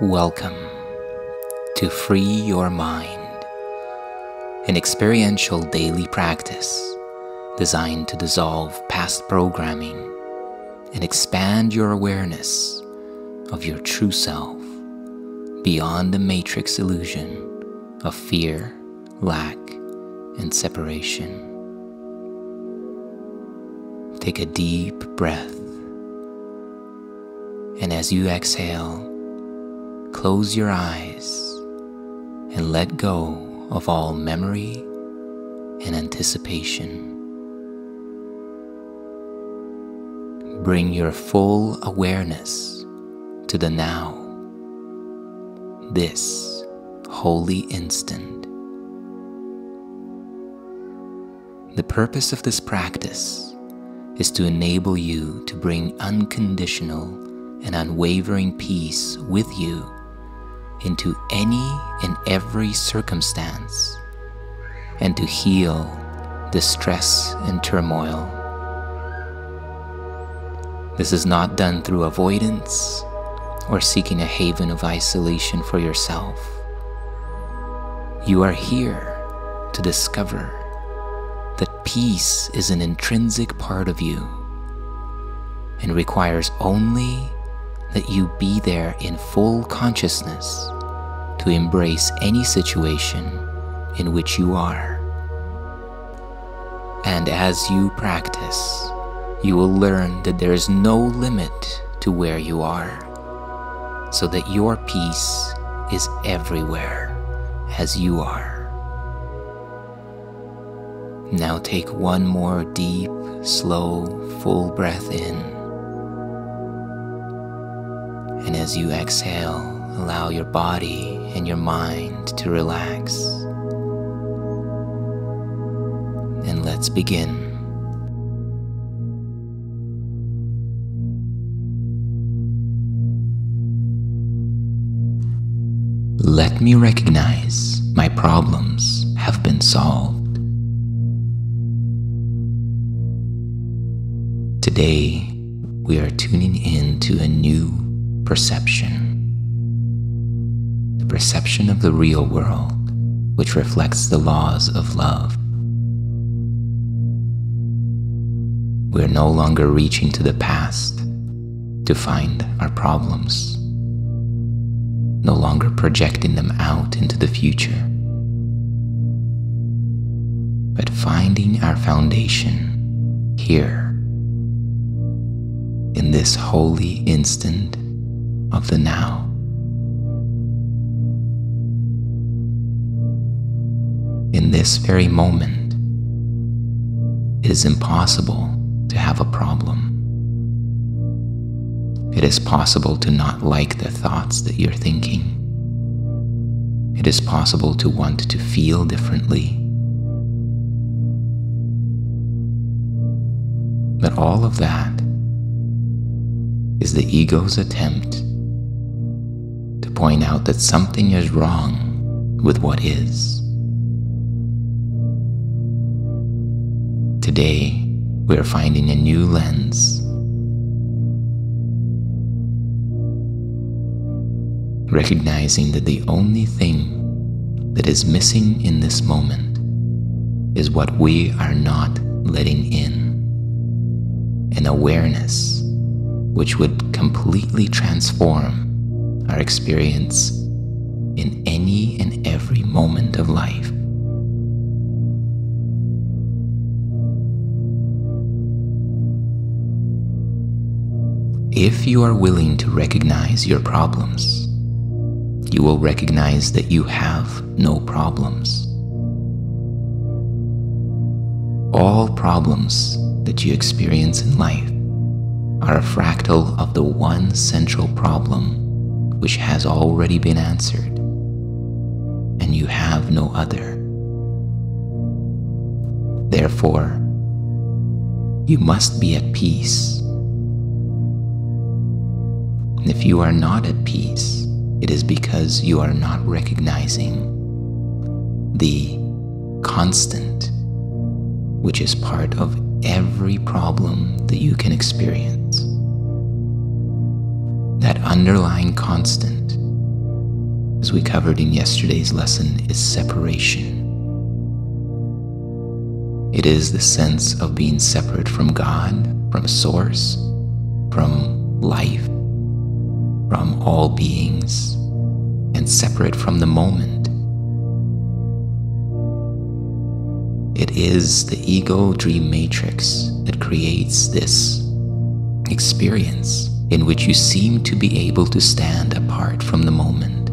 Welcome to Free Your Mind, an experiential daily practice designed to dissolve past programming and expand your awareness of your true self beyond the matrix illusion of fear, lack, and separation. Take a deep breath, and as you exhale, close your eyes and let go of all memory and anticipation. Bring your full awareness to the now, this holy instant. The purpose of this practice is to enable you to bring unconditional and unwavering peace with you into any and every circumstance, and to heal distress and turmoil. This is not done through avoidance or seeking a haven of isolation for yourself. You are here to discover that peace is an intrinsic part of you and requires only that you be there in full consciousness to embrace any situation in which you are. And as you practice, you will learn that there is no limit to where you are, so that your peace is everywhere as you are. Now take one more deep, slow, full breath in. And as you exhale, allow your body and your mind to relax. And let's begin. Let me recognize my problems have been solved. Today, we are tuning in to a new perception. The perception of the real world, which reflects the laws of love. We are no longer reaching to the past to find our problems, no longer projecting them out into the future, but finding our foundation here, in this holy instant of the now. In this very moment, it is impossible to have a problem. It is possible to not like the thoughts that you're thinking. It is possible to want to feel differently. But all of that is the ego's attempt to point out that something is wrong with what is. Today, we are finding a new lens, recognizing that the only thing that is missing in this moment is what we are not letting in, an awareness which would completely transform our experience in any and every moment of life. If you are willing to recognize your problems, you will recognize that you have no problems. All problems that you experience in life are a fractal of the one central problem which has already been answered, and you have no other. Therefore, you must be at peace. And if you are not at peace, it is because you are not recognizing the constant, which is part of every problem that you can experience. That underlying constant as we covered in yesterday's lesson, is separation. It is the sense of being separate from God, from Source, from life, from all beings, and separate from the moment. It is the ego dream matrix that creates this experience in which you seem to be able to stand apart from the moment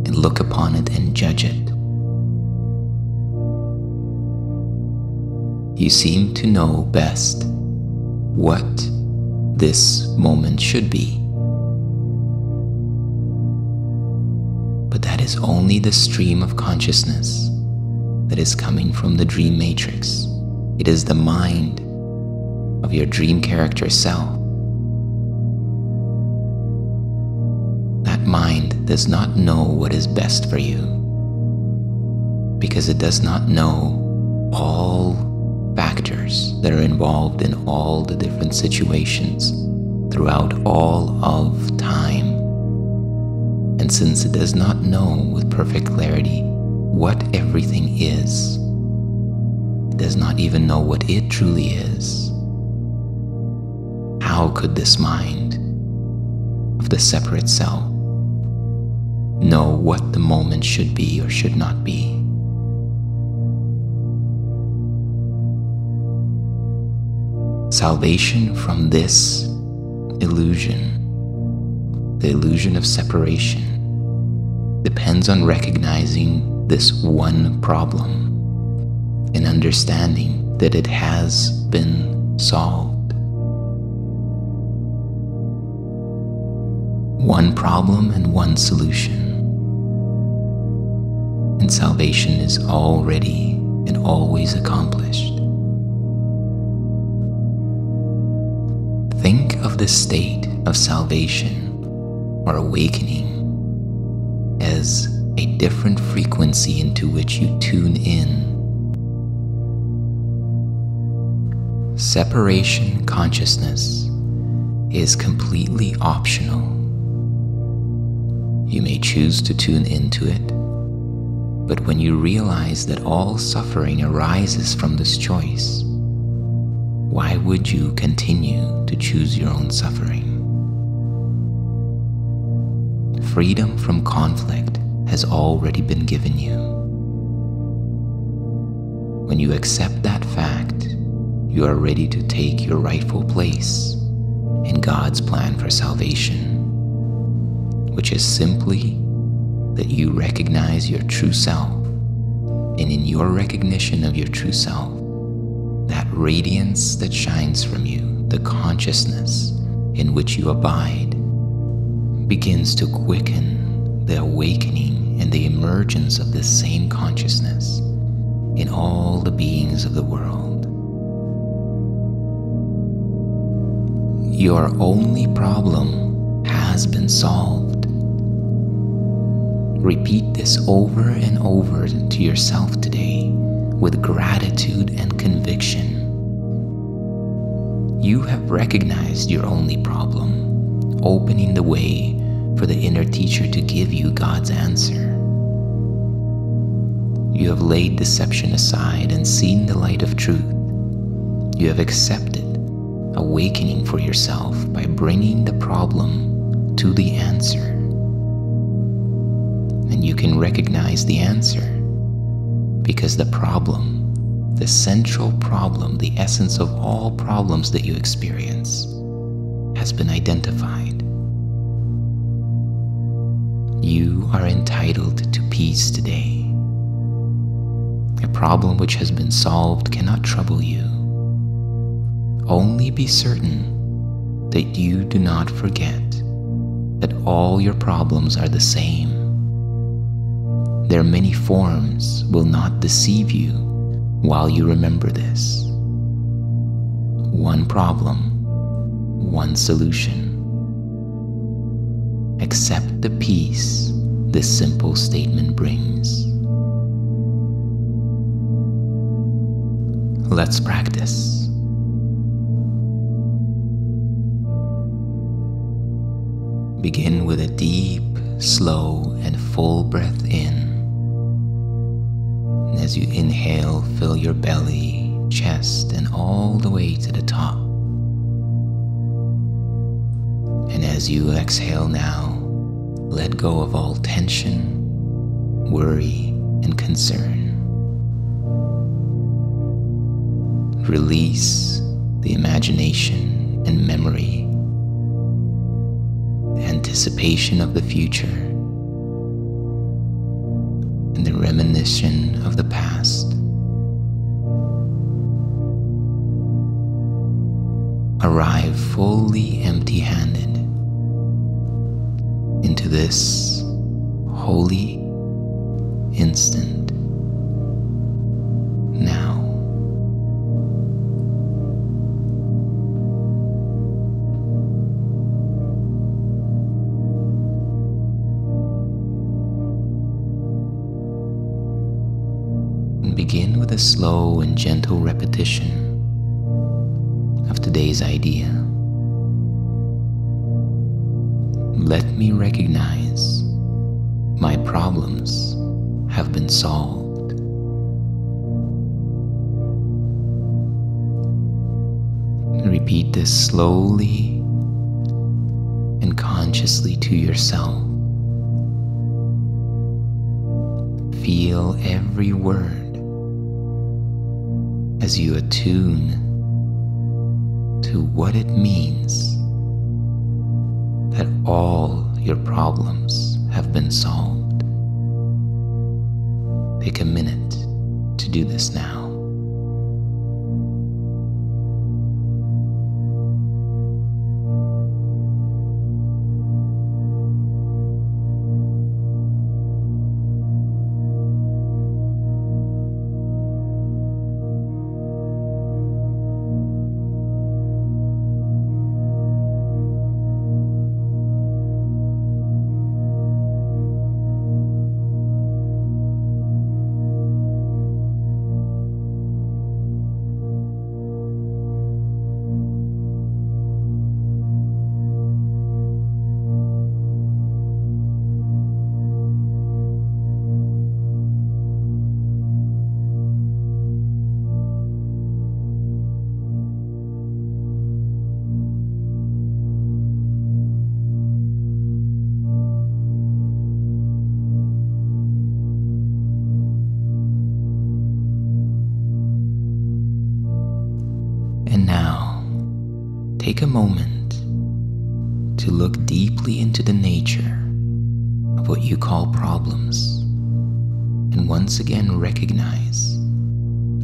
and look upon it and judge it. You seem to know best what this moment should be. But that is only the stream of consciousness that is coming from the dream matrix. It is the mind of your dream character self. That mind does not know what is best for you because it does not know all factors that are involved in all the different situations throughout all of time. And since it does not know with perfect clarity what everything is, it does not even know what it truly is, how could this mind of the separate self know what the moment should be or should not be? Salvation from this illusion, the illusion of separation, depends on recognizing this one problem and understanding that it has been solved. One problem and one solution. And salvation is already and always accomplished. Think of the state of salvation or awakening as a different frequency into which you tune in. Separation consciousness is completely optional. You may choose to tune into it, but when you realize that all suffering arises from this choice, why would you continue to choose your own suffering? Freedom from conflict has already been given you. When you accept that fact, you are ready to take your rightful place in God's plan for salvation, which is simply that you recognize your true self, and in your recognition of your true self, that radiance that shines from you, the consciousness in which you abide, begins to quicken the awakening and the emergence of this same consciousness in all the beings of the world. Your only problem has been solved. Repeat this over and over to yourself today with gratitude and conviction. You have recognized your only problem, opening the way for the inner teacher to give you God's answer. You have laid deception aside and seen the light of truth. You have accepted awakening for yourself by bringing the problem to the answer. And you can recognize the answer because the problem, the central problem, the essence of all problems that you experience, has been identified. You are entitled to peace today. A problem which has been solved cannot trouble you. Only be certain that you do not forget that all your problems are the same. Their many forms will not deceive you while you remember this. One problem, one solution. Accept the peace this simple statement brings. Let's practice. Begin with a deep slow and full breath in. And as you inhale, fill your belly, chest, and all the way to the top. And as you exhale now, let go of all tension, worry, and concern. Release the imagination and memory, anticipation of the future, and the reminiscence of the past. Arrive fully empty-handed into this holy instant now. And begin with a slow and gentle repetition of today's idea. Let me recognize my problems have been solved. Repeat this slowly and consciously to yourself. Feel every word as you attune to what it means that all your problems have been solved. Take a minute to do this now. And now, take a moment to look deeply into the nature of what you call problems, and once again recognize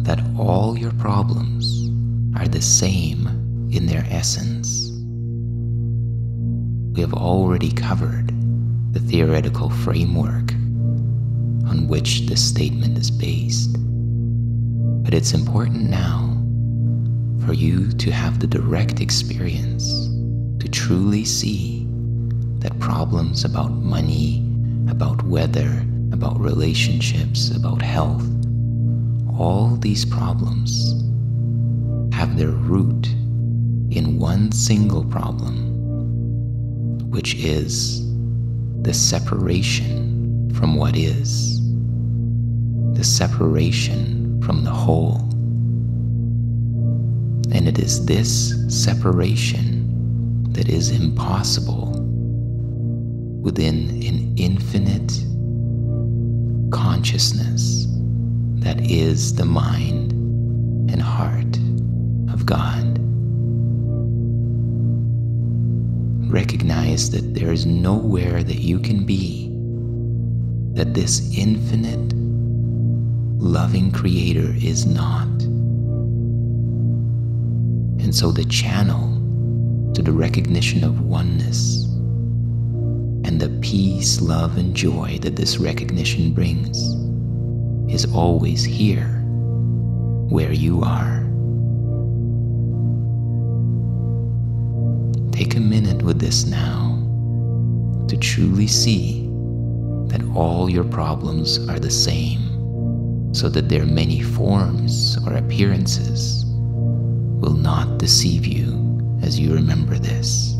that all your problems are the same in their essence. We have already covered the theoretical framework on which this statement is based, but it's important now for you to have the direct experience to truly see that problems about money, about weather, about relationships, about health, all these problems have their root in one single problem, which is the separation from what is, the separation from the whole. And it is this separation that is impossible within an infinite consciousness that is the mind and heart of God. Recognize that there is nowhere that you can be that this infinite, loving Creator is not. And so the channel to the recognition of oneness and the peace, love, and joy that this recognition brings is always here, where you are. Take a minute with this now to truly see that all your problems are the same, so that their many forms or appearances will not deceive you as you remember this.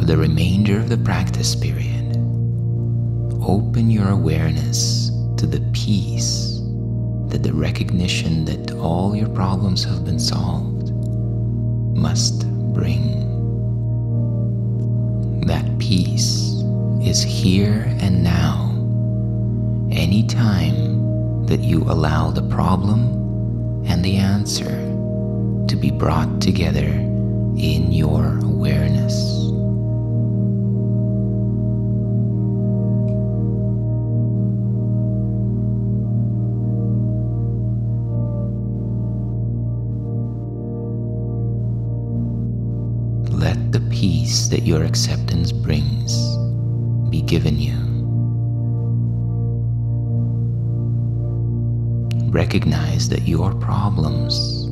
the remainder of the practice period, open your awareness to the peace that the recognition that all your problems have been solved must bring. That peace is here and now, anytime that you allow the problem and the answer to be brought together in your awareness. Let the peace that your acceptance brings be given you. Recognize that your problems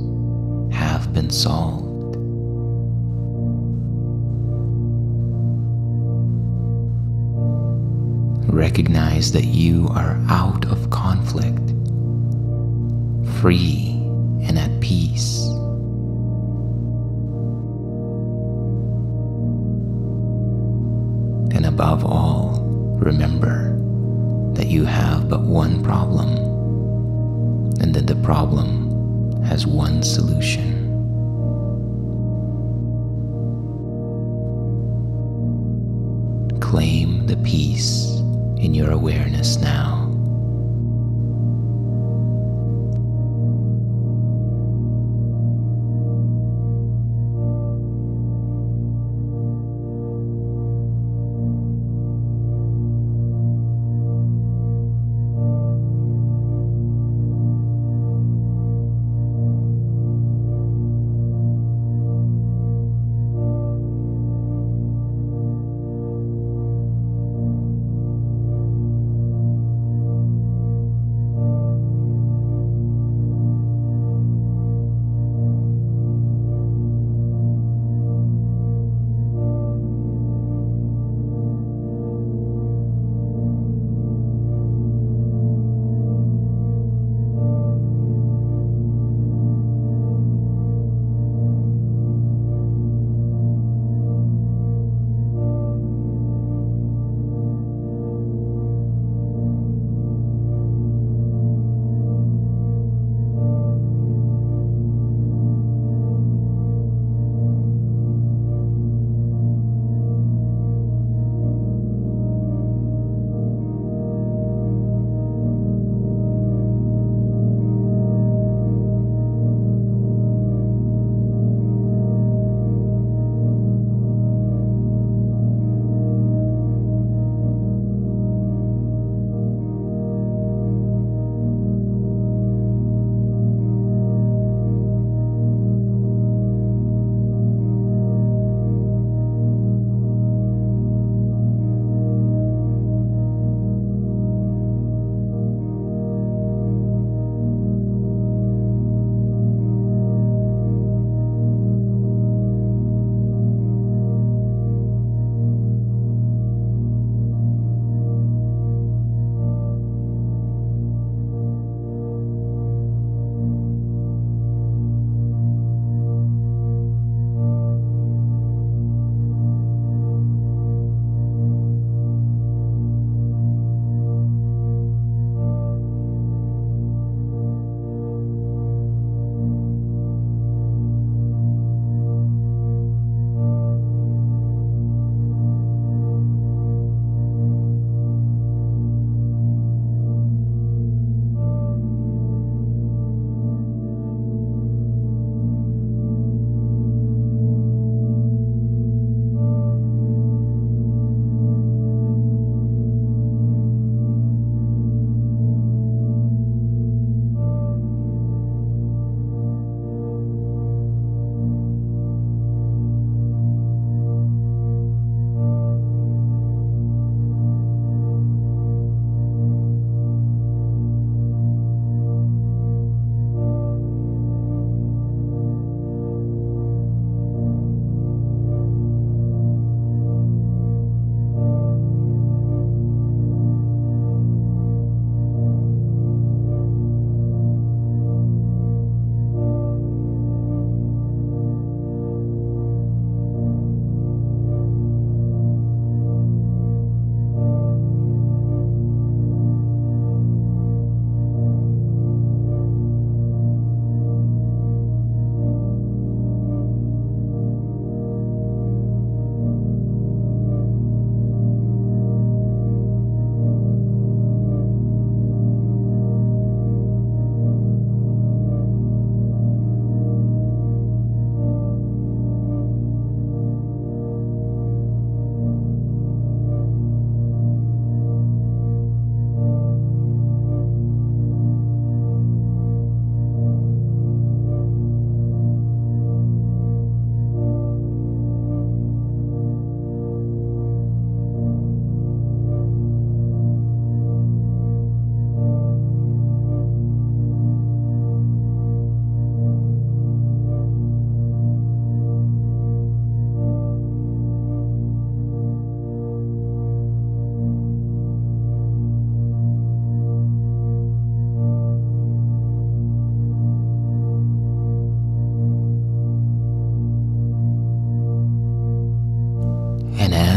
have been solved. Recognize that you are out of conflict, free and at peace. And above all, remember that you have but one problem, and that the problem has one solution. Claim the peace in your awareness now.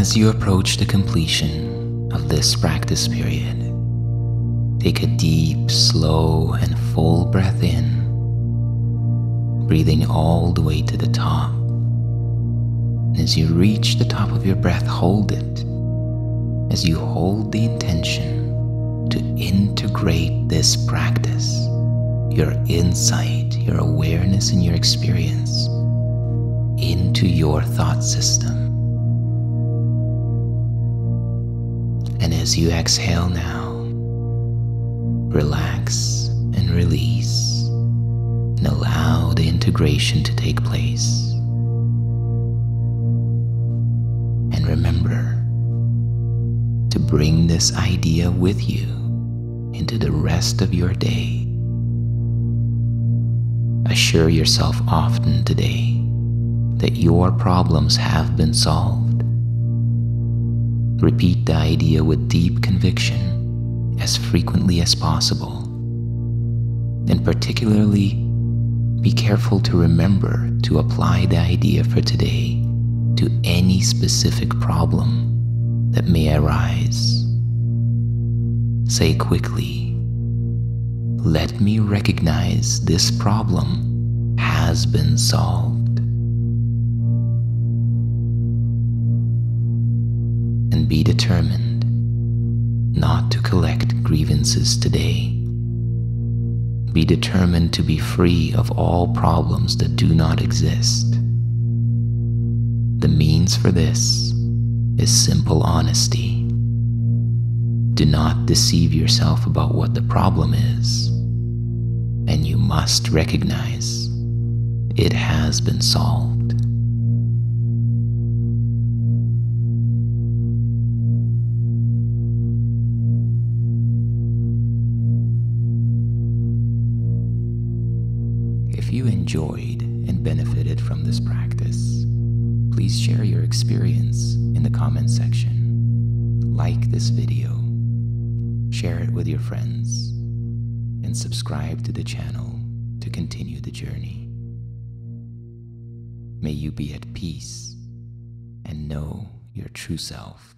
as you approach the completion of this practice period, take a deep, slow, and full breath in, breathing all the way to the top. And as you reach the top of your breath, hold it. As you hold the intention to integrate this practice, your insight, your awareness, and your experience into your thought system. And as you exhale now, relax and release and allow the integration to take place. And remember to bring this idea with you into the rest of your day. Assure yourself often today that your problems have been solved. Repeat the idea with deep conviction as frequently as possible. And particularly, be careful to remember to apply the idea for today to any specific problem that may arise. Say quickly, "Let me recognize this problem has been solved." And be determined not to collect grievances today. Be determined to be free of all problems that do not exist. The means for this is simple honesty. Do not deceive yourself about what the problem is, and you must recognize it has been solved. If you enjoyed and benefited from this practice, please share your experience in the comments section. Like this video, share it with your friends, and subscribe to the channel to continue the journey. May you be at peace and know your true self.